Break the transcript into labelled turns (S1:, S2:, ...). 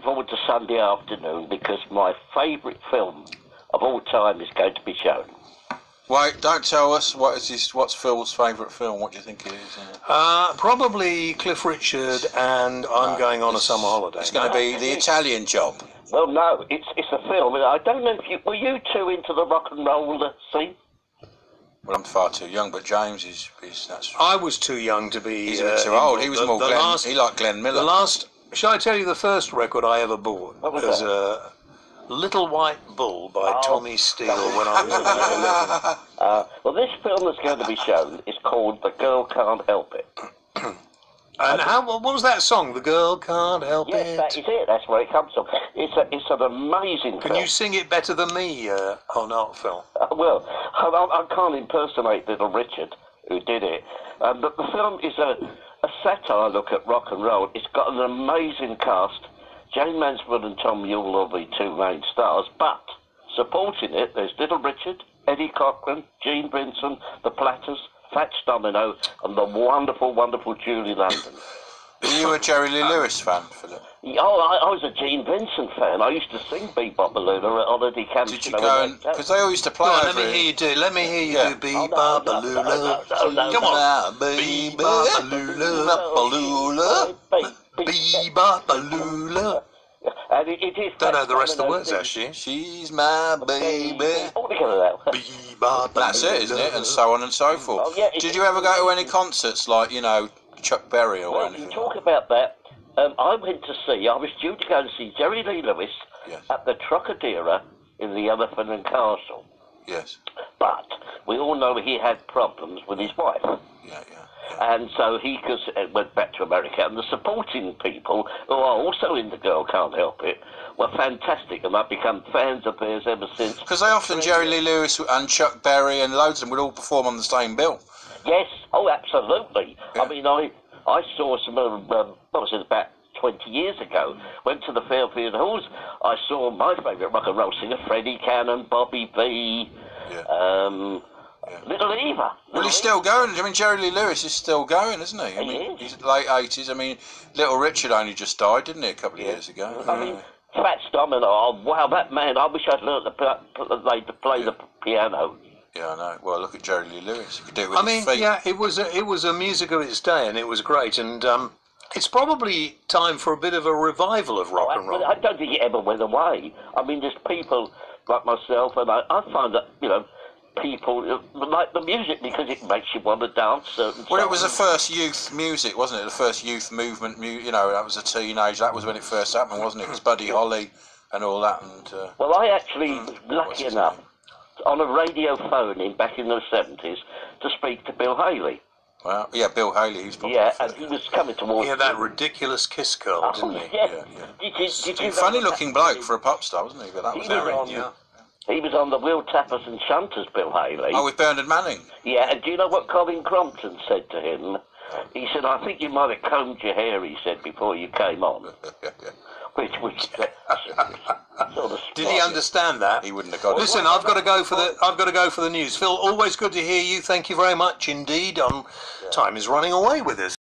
S1: forward to Sunday afternoon because my favourite film of all time is going to be shown.
S2: Wait, don't tell us what's Phil's favourite film. What do you think it is?
S3: Probably Cliff Richard and I'm Going on a Summer Holiday.
S2: It's going to be The Italian Job.
S1: Well, no, it's a film. I don't know if were you two into the rock and roll scene?
S2: Well, I'm far too young, but James is that's.
S3: I was too young to be.
S2: He's a bit too old. He was more Glenn. He liked Glenn Miller.
S3: Shall I tell you the first record I ever bought?
S1: What was that?
S3: Little White Bull by Tommy Steele when I was about 11.
S1: Well, this film that's going to be shown is called The Girl Can't Help It.
S3: And what was that song? The Girl Can't Help It?
S1: Yes, that is it. That's where it comes from. It's an amazing film.
S3: Can you sing it better than me or not, Phil?
S1: Well, I can't impersonate Little Richard, who did it. But the film is a satire look at rock and roll. It's got an amazing cast. Jane Mansfield and Tom Yule are the two main stars, but supporting it, there's Little Richard, Eddie Cochran, Gene Vincent, the Platters, Fats Domino, and the wonderful, wonderful Julie London.
S2: Were you a Jerry Lee Lewis fan, Philip?
S1: Oh, I was a Gene Vincent fan. I used to sing Bebop Balloona at holiday camps.
S2: Did you go? Because they all used to play over
S3: Let me hear you do. Let me hear you do Bebop Balloona.
S1: No.
S3: Come on, Bebop Balloona. Bebop Balloona.
S1: And it is.
S3: Don't know the rest of the words, actually.
S2: She's my baby.
S1: All together now.
S3: Bebop.
S2: That's it, isn't it? And so on and so forth.
S1: Oh, yeah,
S2: Did you ever go to any concerts like Chuck Berry or
S1: Well,
S2: anything?
S1: you talk about that. I went to see. I was due to go and see Jerry Lee Lewis at the Trocadero in the Elephant and Castle.
S2: Yes.
S1: But we all know he had problems with his wife.
S2: Yeah.
S1: And so he went back to America, and the supporting people, who are also in The Girl Can't Help It, were fantastic, and I've become fans of theirs ever since.
S2: Because they often, Jerry Lee Lewis and Chuck Berry and loads of them would all perform on the same bill.
S1: Yes, oh, absolutely.
S2: Yeah.
S1: I mean, I saw some, what was it, about 20 years ago, went to the Fairfield Halls, I saw my favourite rock and roll singer, Freddie Cannon, Bobby B, Little Eva.
S2: Well, he's still going. I mean, Jerry Lee Lewis is still going, isn't he? I mean, he's late 80s. I mean, Little Richard only just died, didn't he, a couple of years ago?
S1: I mean, Fats Domino, oh, wow, that man, I wish I'd learned to play the piano.
S2: Yeah, I know. Well, look at Jerry Lee Lewis. He could do it with his feet.
S3: Yeah, it was a music of its day, and it was great. And it's probably time for a bit of a revival of rock and roll.
S1: I don't think it ever went away. I mean, there's people like myself, and I find that, people like the music because it makes you want to dance.
S2: Well, it was the first youth music, wasn't it? The first youth movement. That was a teenage. That was when it first happened, wasn't it? It was Buddy Holly and all that. And
S1: well, I actually was lucky enough on a radio phone back in the 70s to speak to Bill Haley.
S2: Well, yeah, Bill Haley. He's probably
S1: and he was coming towards.
S3: Yeah, that ridiculous kiss girl, didn't he?
S1: Yeah. Did you
S2: funny-looking bloke for a pop star, wasn't he? But that was
S1: He was on the Will Tappers and Shunters, Bill Haley.
S2: Oh, with Bernard Manning.
S1: Yeah, and do you know what Colin Crompton said to him? He said, I think you might have combed your hair, he said, before you came on. Which sort of
S3: Did he understand that?
S2: He wouldn't have got it.
S3: Listen, I've got to go for the news. Phil, always good to hear you. Thank you very much indeed. Time is running away with us.